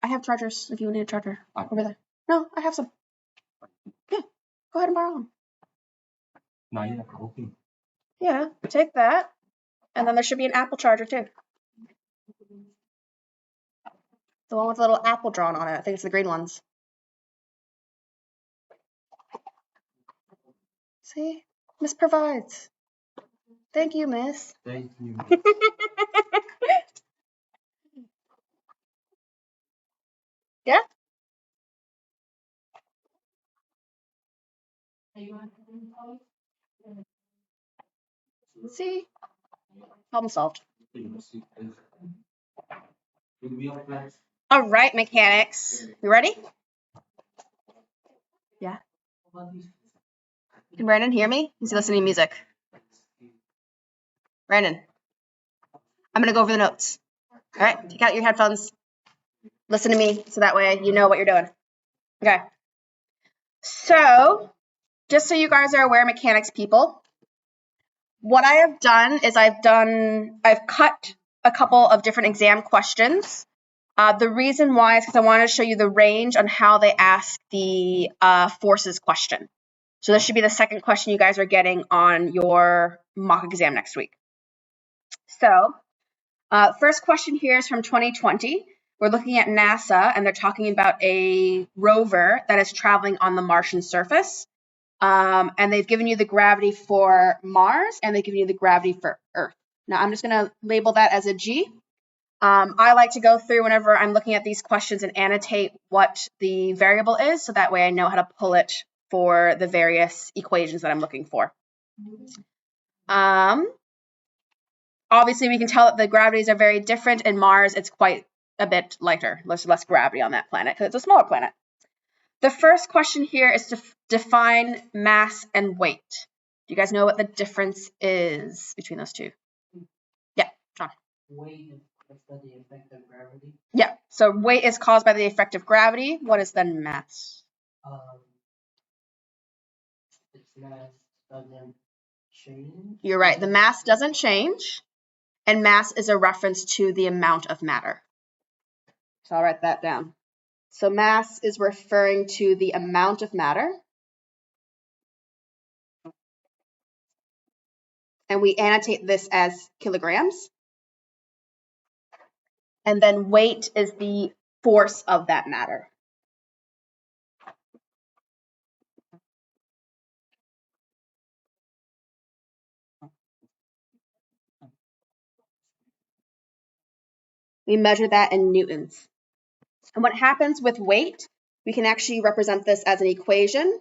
I have chargers if you need a charger over there. No, I have some. Yeah, go ahead and borrow them. Yeah, take that. And then there should be an Apple charger too. The one with the little apple drawn on it. I think it's the green ones. See? Miss provides. Thank you, Miss. Thank you. Yeah? See? Problem solved. All right, mechanics. You ready? Yeah. Can Brandon hear me? Is he listening to music? Brandon, I'm going to go over the notes. All right, take out your headphones. Listen to me so that way you know what you're doing. Okay. So, just so you guys are aware, mechanics people, what I have done is I've cut a couple of different exam questions. The reason why is because I wanted to show you the range on how they ask the forces question. So this should be the second question you guys are getting on your mock exam next week. So first question here is from 2020. We're looking at NASA, and they're talking about a rover that is traveling on the Martian surface. And they've given you the gravity for Mars, and they've given you the gravity for Earth. Now, I'm just going to label that as a G. I like to go through whenever I'm looking at these questions and annotate what the variable is, so that way I know how to pull it for the various equations that I'm looking for. Obviously, we can tell that the gravities are very different. In Mars, it's quite a bit lighter. There's less gravity on that planet because it's a smaller planet. The first question here is to define mass and weight. Do you guys know what the difference is between those two? Yeah, John. Weight is caused by the effect of gravity. Yeah, so weight is caused by the effect of gravity. What is then mass? Its mass doesn't change. You're right, the mass doesn't change, and mass is a reference to the amount of matter. So I'll write that down. So mass is referring to the amount of matter. And we annotate this as kilograms. And then weight is the force of that matter. We measure that in newtons. And what happens with weight, we can actually represent this as an equation.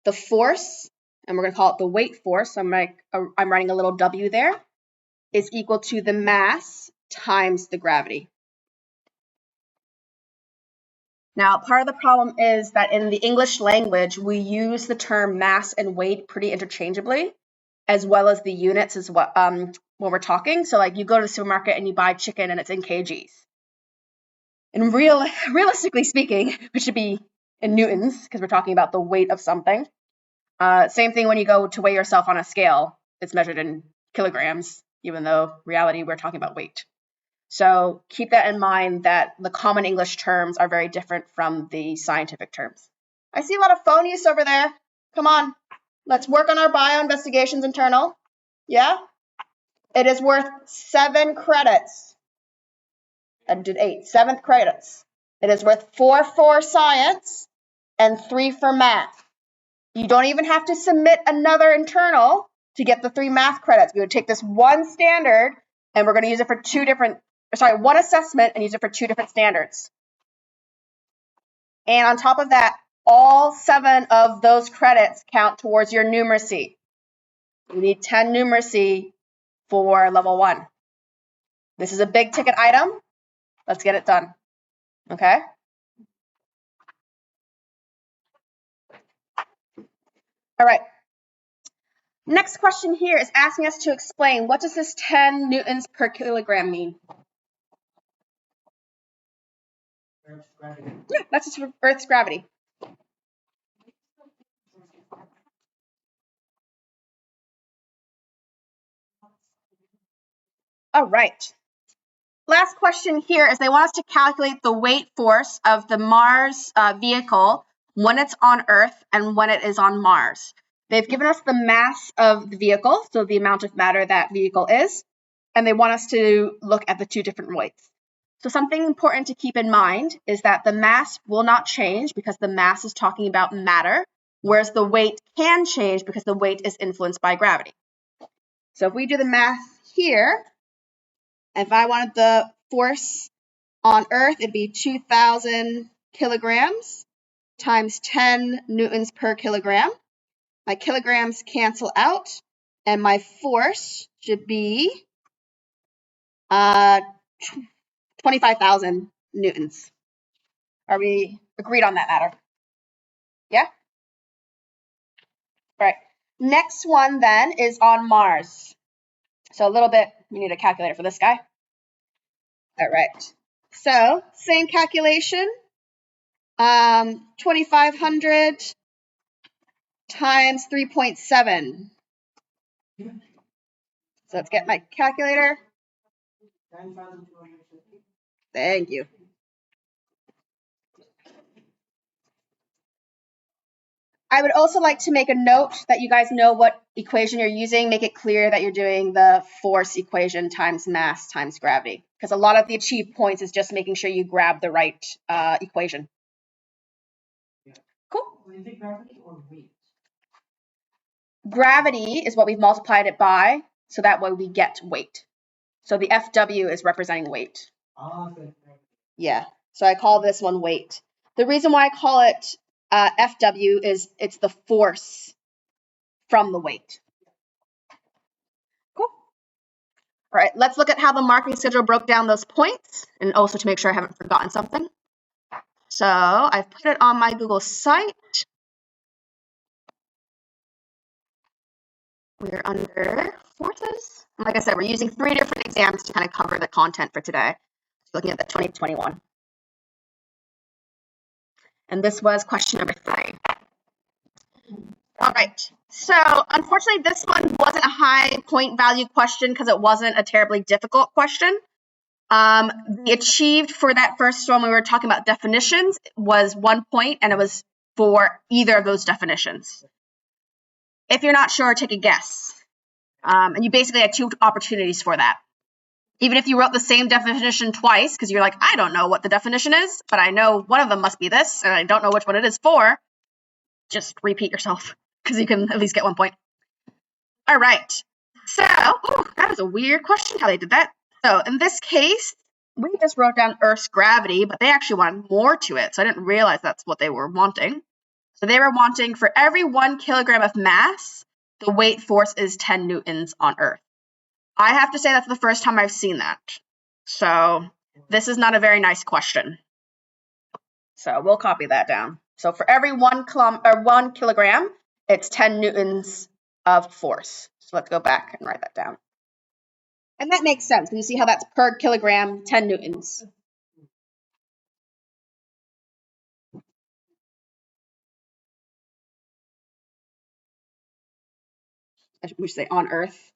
The force, and we're going to call it the weight force, so I'm writing a little W there, is equal to the mass times the gravity. Now, part of the problem is that in the English language, we use the term mass and weight pretty interchangeably, as well as the units as well, when we're talking. So like you go to the supermarket and you buy chicken and it's in kgs. And realistically speaking, it should be in newtons because we're talking about the weight of something. Same thing when you go to weigh yourself on a scale, it's measured in kilograms, even though reality we're talking about weight. So keep that in mind that the common English terms are very different from the scientific terms. I see a lot of phone use over there. Come on, let's work on our bio investigations internal. Yeah? It is worth 7 credits. I did 8, 7th credits. It is worth 4 for science and 3 for math. You don't even have to submit another internal to get the 3 math credits. We would take this one standard and we're going to use it for one assessment and use it for 2 different standards. And on top of that, all 7 of those credits count towards your numeracy. You need 10 numeracy for level 1. This is a big ticket item. Let's get it done. Okay? All right. Next question here is asking us to explain, what does this 10 newtons per kilogram mean? Earth's gravity. Yeah, that's just Earth's gravity. All right. last question here is they want us to calculate the weight force of the Mars vehicle when it's on Earth and when it is on Mars. They've given us the mass of the vehicle, so the amount of matter that vehicle is, and they want us to look at the two different weights. So something important to keep in mind is that the mass will not change because the mass is talking about matter, whereas the weight can change because the weight is influenced by gravity. So if we do the math here, if I wanted the force on Earth, it'd be 2,000 kilograms times 10 newtons per kilogram. My kilograms cancel out, and my force should be 25,000 newtons. Are we agreed on that matter? Yeah? All right. Next one then is on Mars. So a little bit, we need a calculator for this guy. All right. So same calculation. 2,500 times 3.7. So let's get my calculator. 9,250. Thank you. I would also like to make a note that you guys know what equation you're using. Make it clear that you're doing the force equation times mass times gravity, because a lot of the achieved points is just making sure you grab the right equation. Yeah. Cool. Is it gravity or weight? Gravity is what we've multiplied it by, so that way we get weight. So the FW is representing weight. Ah, so Yeah, so I call this one weight. The reason why I call it FW is it's the force from the weight. Cool. All right, let's look at how the marking schedule broke down those points, and also to make sure I haven't forgotten something. So I've put it on my Google site. We're under forces. And like I said, we're using 3 different exams to kind of cover the content for today. So looking at the 2021. And this was question number 3. All right, so unfortunately this one wasn't a high point value question because it wasn't a terribly difficult question. The achieved for that first one we were talking about definitions was 1 point, and it was for either of those definitions. If you're not sure, take a guess. And you basically had 2 opportunities for that. Even if you wrote the same definition twice, because you're like, I don't know what the definition is, but I know one of them must be this, and I don't know which one it is for, just repeat yourself, because you can at least get 1 point. All right. So, that is a weird question how they did that. So in this case, we just wrote down Earth's gravity, but they actually wanted more to it. So I didn't realize that's what they were wanting. So they were wanting for every 1 kilogram of mass, the weight force is 10 newtons on Earth. I have to say that's the first time I've seen that. So this is not a very nice question. So we'll copy that down. So for every 1 kilogram, it's 10 newtons of force. So let's go back and write that down. And that makes sense. You see how that's per kilogram, 10 newtons. We should say on Earth,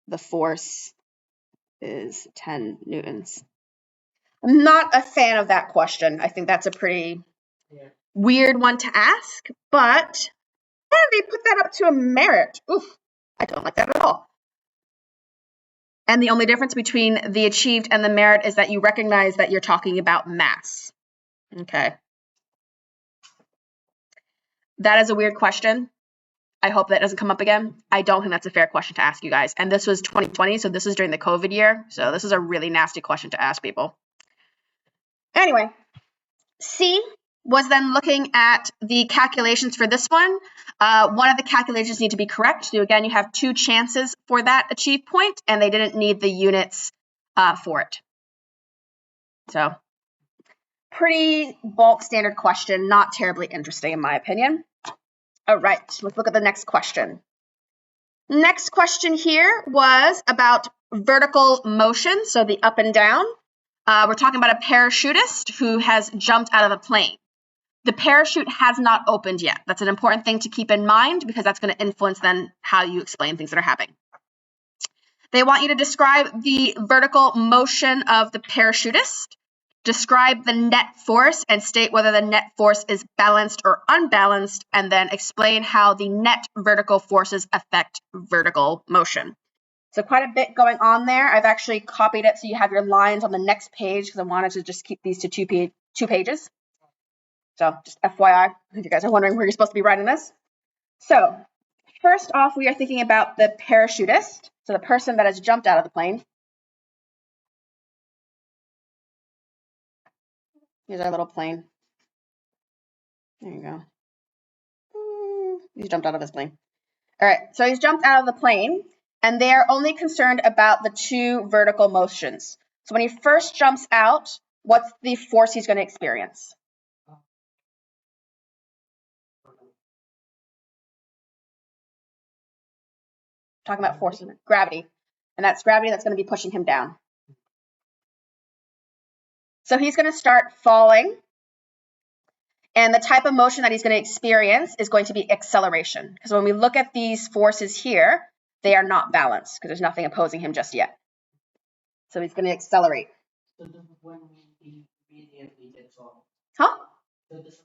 the force is 10 newtons. I'm not a fan of that question. I think that's a pretty weird one to ask, but they put that up to a merit. Oof, I don't like that at all. And the only difference between the achieved and the merit is that you recognize that you're talking about mass. Okay. That is a weird question. I hope that doesn't come up again. I don't think that's a fair question to ask you guys. And this was 2020, so this is during the COVID year. So this is a really nasty question to ask people. Anyway, C was then looking at the calculations for this one. One of the calculations need to be correct. So again, you have 2 chances for that achieved point, and they didn't need the units for it. So pretty bulk standard question, not terribly interesting in my opinion. All right, let's look at the next question. Next question here was about vertical motion, so the up and down. We're talking about a parachutist who has jumped out of a plane. The parachute has not opened yet. That's an important thing to keep in mind because that's going to influence then how you explain things that are happening. They want you to describe the vertical motion of the parachutist, describe the net force and state whether the net force is balanced or unbalanced, and then explain how the net vertical forces affect vertical motion. So quite a bit going on there. I've actually copied it so you have your lines on the next page because I wanted to just keep these to two pages. So just FYI, if you guys are wondering where you're supposed to be writing this. So first off, we are thinking about the parachutist, so the person that has jumped out of the plane. Here's our little plane. There you go. He's jumped out of his plane. All right, so he's jumped out of the plane, and they are only concerned about the two vertical motions. So when he first jumps out, what's the force he's going to experience? Talking about force, gravity. And that's gravity that's going to be pushing him down. So he's going to start falling. And the type of motion that he's going to experience is going to be acceleration. Because when we look at these forces here, they are not balanced because there's nothing opposing him just yet. So he's going to accelerate. So this is when he immediately gets off. Huh? So this is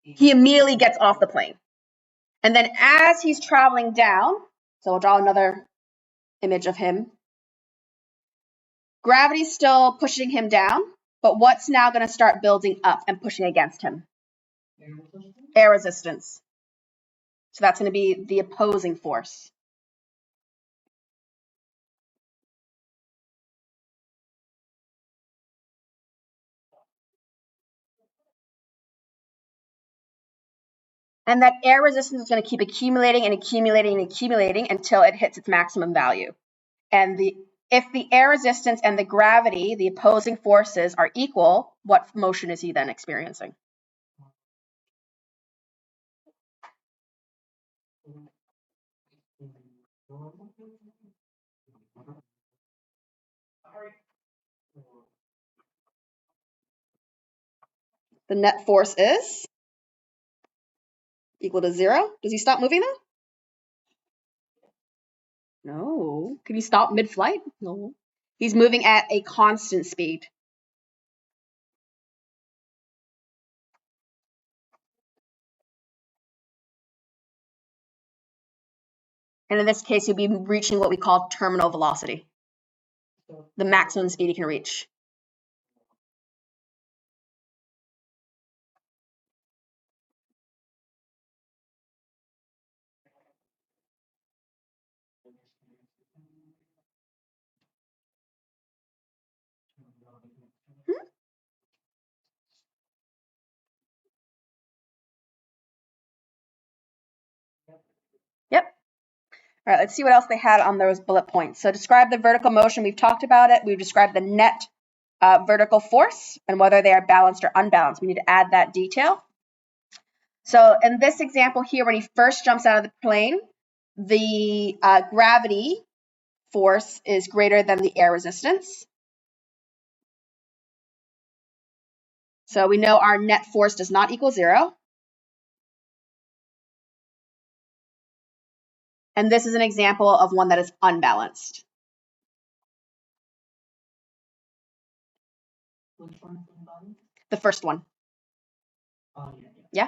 He immediately gets off the plane. And then as he's traveling down, so we'll draw another image of him. Gravity's still pushing him down, but what's now going to start building up and pushing against him? Air resistance. So that's going to be the opposing force. And that air resistance is going to keep accumulating and accumulating and accumulating until it hits its maximum value. And if the air resistance and the gravity, the opposing forces, are equal, what motion is he then experiencing? The net force is equal to 0. Does he stop moving then? No. Can he stop mid-flight? No. He's moving at a constant speed. And in this case, he'll be reaching what we call terminal velocity, the maximum speed he can reach. Yep. All right, let's see what else they had on those bullet points. So describe the vertical motion. We've talked about it. We've described the net vertical force and whether they are balanced or unbalanced. We need to add that detail. So in this example here, when he first jumps out of the plane, the gravity force is greater than the air resistance. So we know our net force does not equal 0. And this is an example of one that is unbalanced. Which one? The first one. Oh, yeah. Yeah.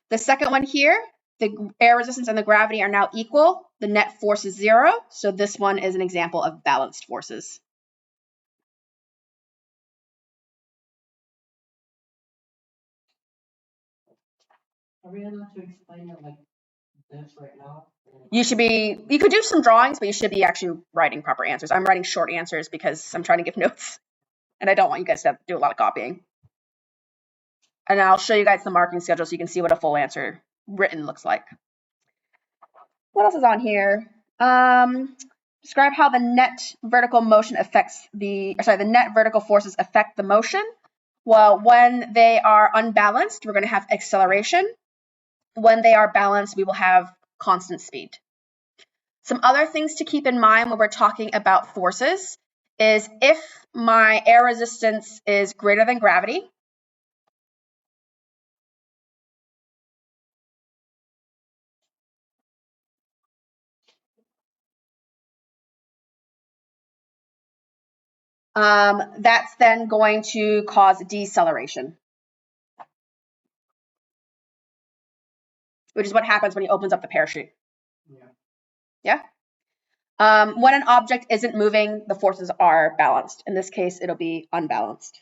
The second one here, the air resistance and the gravity are now equal. The net force is 0. So this one is an example of balanced forces. Are we allowed to explain it like this right now? You could do some drawings, but you should be actually writing proper answers. I'm writing short answers because I'm trying to give notes and I don't want you guys to do a lot of copying. And I'll show you guys the marking schedule so you can see what a full answer written looks like. What else is on here? Describe how the net vertical motion affects the net vertical forces affect the motion. Well, when they are unbalanced, we're going to have acceleration. When they are balanced, we will have constant speed. Some other things to keep in mind when we're talking about forces is if my air resistance is greater than gravity, that's then going to cause deceleration, which is what happens when he opens up the parachute. Yeah? When an object isn't moving, the forces are balanced. In this case, it'll be unbalanced.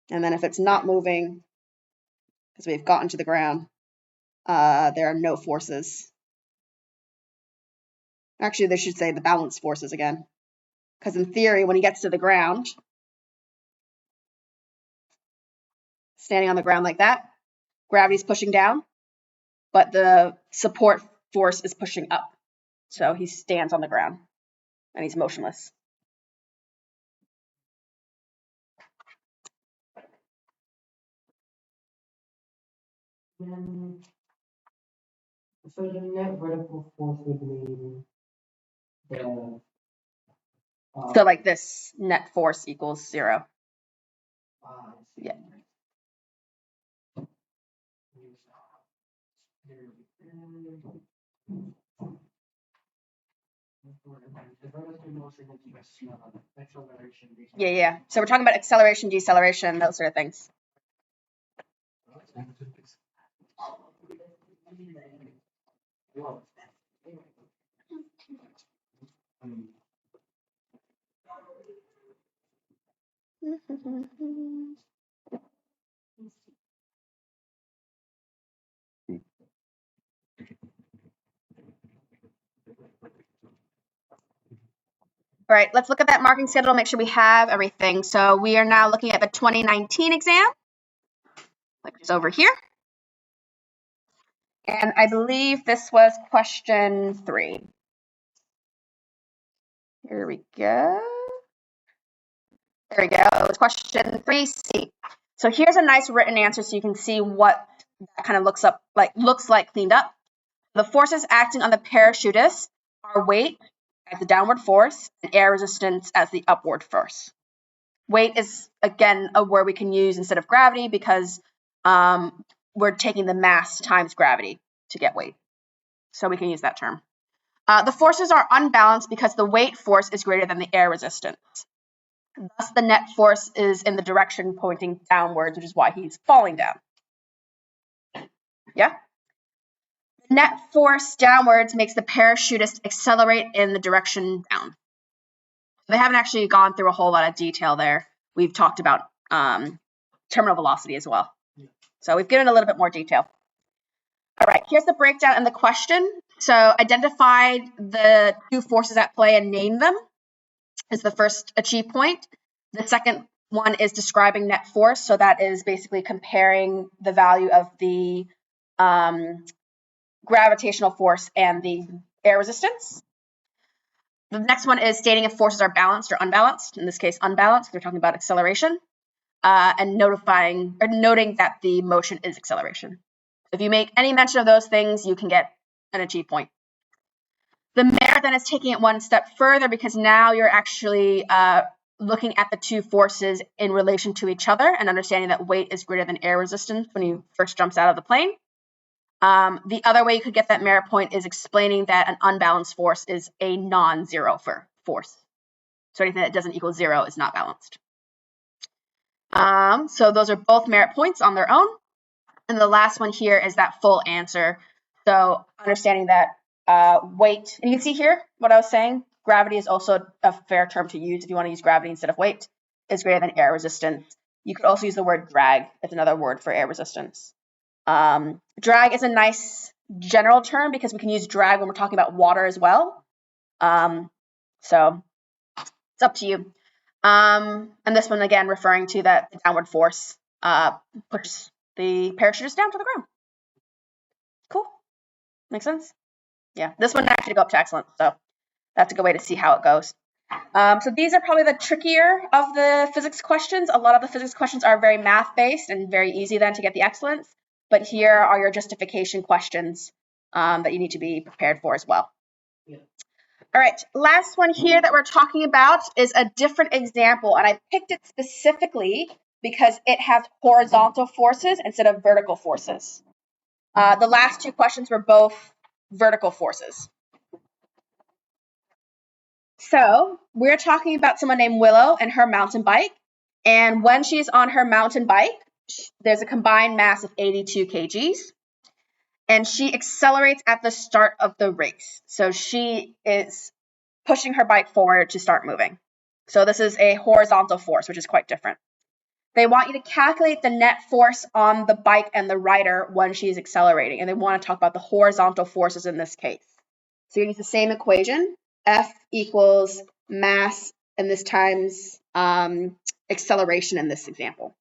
And then if it's not moving, because we've gotten to the ground, there are no forces. Actually, they should say the balanced forces again. Because in theory, when he gets to the ground, standing on the ground like that, gravity's pushing down, but the support force is pushing up. So he stands on the ground and he's motionless. So the net vertical force would mean the So like this net force equals 0. Yeah. Yeah. So we're talking about acceleration, deceleration, those sort of things. All right, let's look at that marking schedule, make sure we have everything. So we are now looking at the 2019 exam, which is over here. And I believe this was question 3. Here we go. There we go. It was question 3C. So here's a nice written answer so you can see what that kind of looks like cleaned up. The forces acting on the parachutist are weight as the downward force and air resistance as the upward force. Weight is, again, a word we can use instead of gravity because we're taking the mass times gravity to get weight. So we can use that term. The forces are unbalanced because the weight force is greater than the air resistance. Thus, the net force is in the direction pointing downwards, which is why he's falling down. Yeah? The net force downwards makes the parachutist accelerate in the direction down. They haven't actually gone through a whole lot of detail there. We've talked about terminal velocity as well. So we've given a little bit more detail. All right, here's the breakdown and the question. So identify the 2 forces at play and name them is the first achieve point. The second one is describing net force. So that is basically comparing the value of the gravitational force and the air resistance. The next one is stating if forces are balanced or unbalanced. In this case, unbalanced. They're talking about acceleration. And noting that the motion is acceleration. If you make any mention of those things, you can get an achieve point. The merit then is taking it one step further because now you're actually looking at the 2 forces in relation to each other and understanding that weight is greater than air resistance when he first jumps out of the plane. The other way you could get that merit point is explaining that an unbalanced force is a non-zero force. So anything that doesn't equal 0 is not balanced. So those are both merit points on their own. And the last one here is that full answer. So understanding that weight, and you can see here what I was saying, gravity is also a fair term to use if you want to use gravity instead of weight, is greater than air resistance. You could also use the word drag as another word for air resistance. Drag is a nice general term because we can use drag when we're talking about water as well. So it's up to you. And this one, again, referring to that the downward force pushes the parachutist down to the ground. Cool. Makes sense? Yeah, this one actually go up to excellent, so that's a good way to see how it goes. So these are probably the trickier of the physics questions. A lot of the physics questions are very math-based and very easy then to get the excellence, but here are your justification questions that you need to be prepared for as well. All right, last one here that we're talking about is a different example, and I picked it specifically because it has horizontal forces instead of vertical forces. The last 2 questions were both vertical forces. So we're talking about someone named Willow and her mountain bike. And when she's on her mountain bike, there's a combined mass of 82 kgs. And she accelerates at the start of the race. So she is pushing her bike forward to start moving. So this is a horizontal force, which is quite different. They want you to calculate the net force on the bike and the rider when she's accelerating. And they want to talk about the horizontal forces in this case. So you use the same equation, F equals mass, and this times acceleration in this example.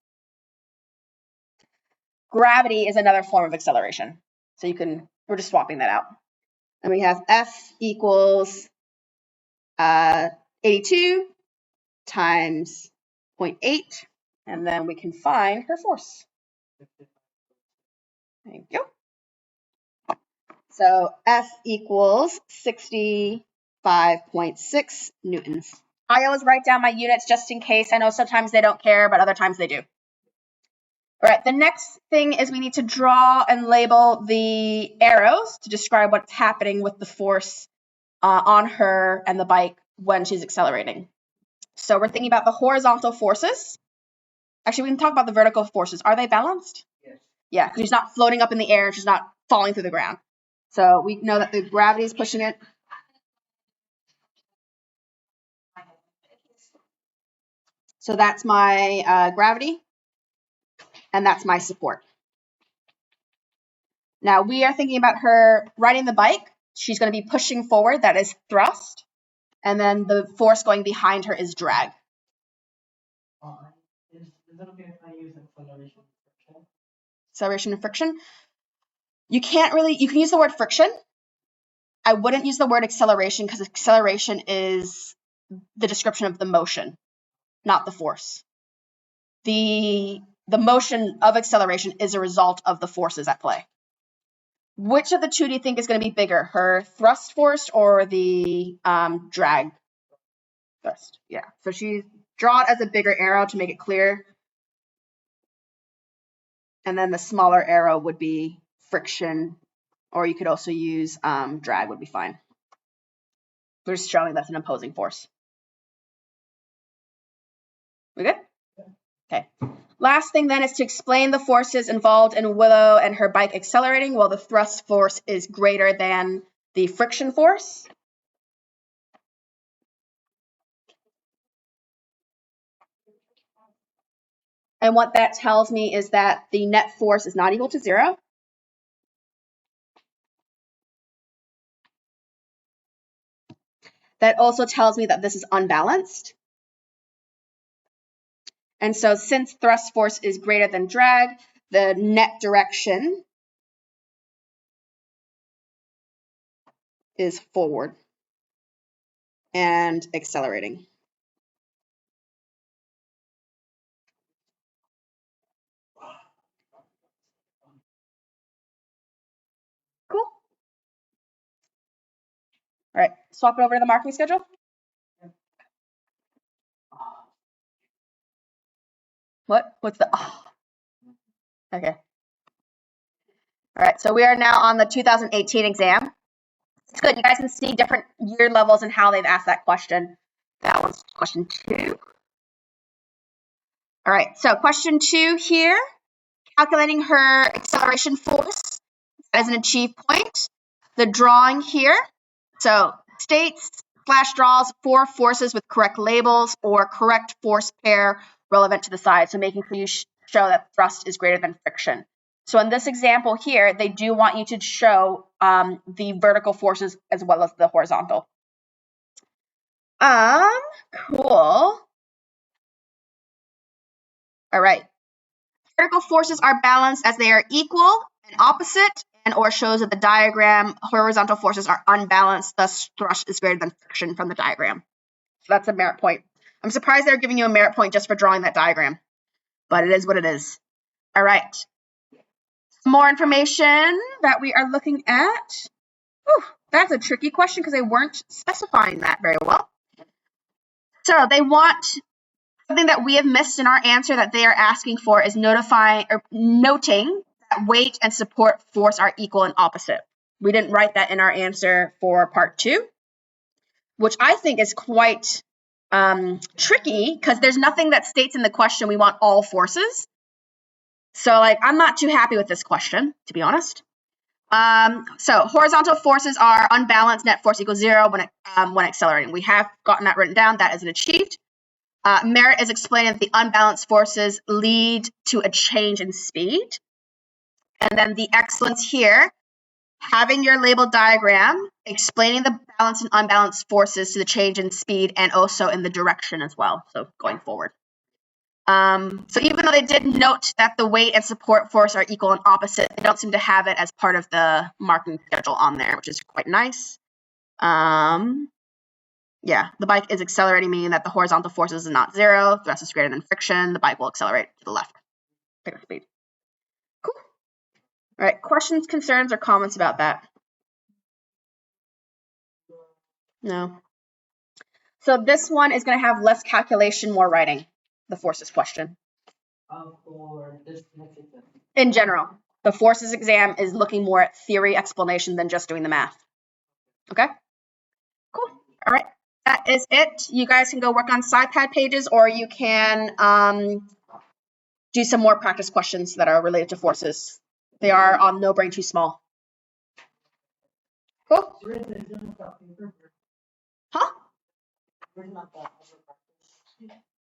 Gravity is another form of acceleration. So we're just swapping that out. And we have F equals 82 times 0.8, and then we can find her force. Thank you. So F equals 65.6 newtons. I always write down my units just in case. I know sometimes they don't care, but other times they do. All right, the next thing is we need to draw and label the arrows to describe what's happening with the force on her and the bike when she's accelerating. So we're thinking about the horizontal forces. Actually, we can talk about the vertical forces. Are they balanced? Yes. Yeah, because she's not floating up in the air. She's not falling through the ground. So we know that the gravity is pushing it. So that's my gravity, and that's my support. Now we are thinking about her riding the bike. She's going to be pushing forward. That is thrust. And then the force going behind her is drag. Is it okay if I use acceleration and friction? Acceleration and friction. You can use the word friction. I wouldn't use the word acceleration because acceleration is the description of the motion, not the force. The motion of acceleration is a result of the forces at play. Which of the two do you think is going to be bigger, her thrust force or the drag thrust? Yeah, so she draw it as a bigger arrow to make it clear. And then the smaller arrow would be friction, or you could also use drag would be fine. We're just showing that's an opposing force. We good? Okay. Last thing then is to explain the forces involved in Willow and her bike accelerating while the thrust force is greater than the friction force. And what that tells me is that the net force is not equal to 0. That also tells me that this is unbalanced. And so since thrust force is greater than drag, the net direction is forward and accelerating. Cool. All right, swap it over to the marking schedule. What's the, oh. Okay. All right, so we are now on the 2018 exam. It's good, you guys can see different year levels and how they've asked that question. That one's question 2. All right, so question 2 here, calculating her acceleration force as an achieved point. The drawing here, so states / draws 4 forces with correct labels or correct force pair relevant to the side. So making sure you show that thrust is greater than friction. So in this example here, they do want you to show the vertical forces as well as the horizontal. Cool. All right. Vertical forces are balanced as they are equal and opposite, and or shows that the diagram horizontal forces are unbalanced, thus thrust is greater than friction from the diagram. So that's a merit point. I'm surprised they're giving you a merit point just for drawing that diagram, but it is what it is. All right. Some more information that we are looking at. Whew, that's a tricky question because they weren't specifying that very well. So they want something that we have missed in our answer that they are asking for is noting that weight and support force are equal and opposite. We didn't write that in our answer for part 2. which I think is quite tricky because there's nothing that states in the question we want all forces. So like, I'm not too happy with this question, to be honest. So horizontal forces are unbalanced, net force equals 0 when accelerating. We have gotten that written down. That isn't achieved. Merritt is explaining that the unbalanced forces lead to a change in speed. And then the excellence here, having your labeled diagram, explaining the balanced and unbalanced forces to the change in speed and also in the direction as well, so going forward. So even though they did note that the weight and support force are equal and opposite, they don't seem to have it as part of the marking schedule on there, which is quite nice. Yeah, the bike is accelerating, meaning that the horizontal forces is not 0, thrust is greater than friction, the bike will accelerate to the left. Pick up speed. Cool. All right, questions, concerns, or comments about that? No. So this one is going to have less calculation, more writing, the forces question. For this next exam. In general, the forces exam is looking more at theory explanation than just doing the math. Okay? Cool. All right. That is it. You guys can go work on SciPad pages, or you can do some more practice questions that are related to forces. They are on No Brain Too Small. Cool. Huh?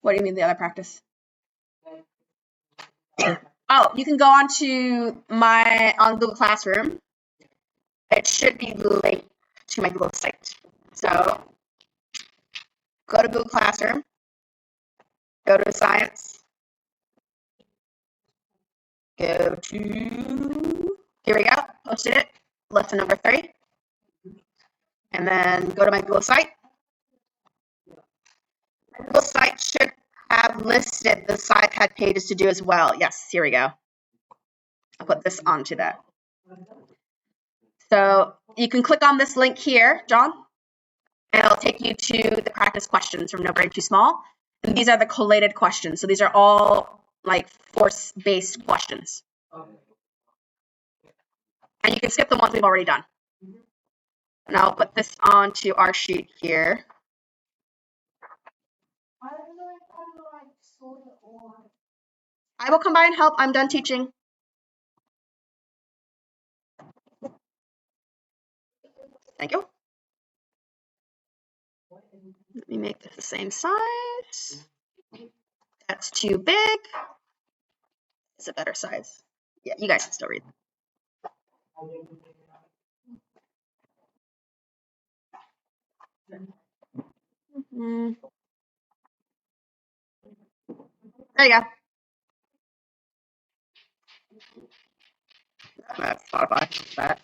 What do you mean the other practice? Oh, you can go on to on Google Classroom. It should be linked to my Google site. So go to Google Classroom, go to Science, go to, here we go, posted it, lesson number 3. And then go to my Google site. My Google site should have listed the SciPad pages to do as well. Yes, here we go. I'll put this onto that. So you can click on this link here, John, and it'll take you to the practice questions from No Brain Too Small. And these are the collated questions. So these are all like force-based questions. And you can skip the ones we've already done. And I'll put this onto our sheet here. I will come by and help. I'm done teaching. Thank you. Let me make this the same size. That's too big. It's a better size. Yeah, you guys can still read. There you go. That's Spotify. That.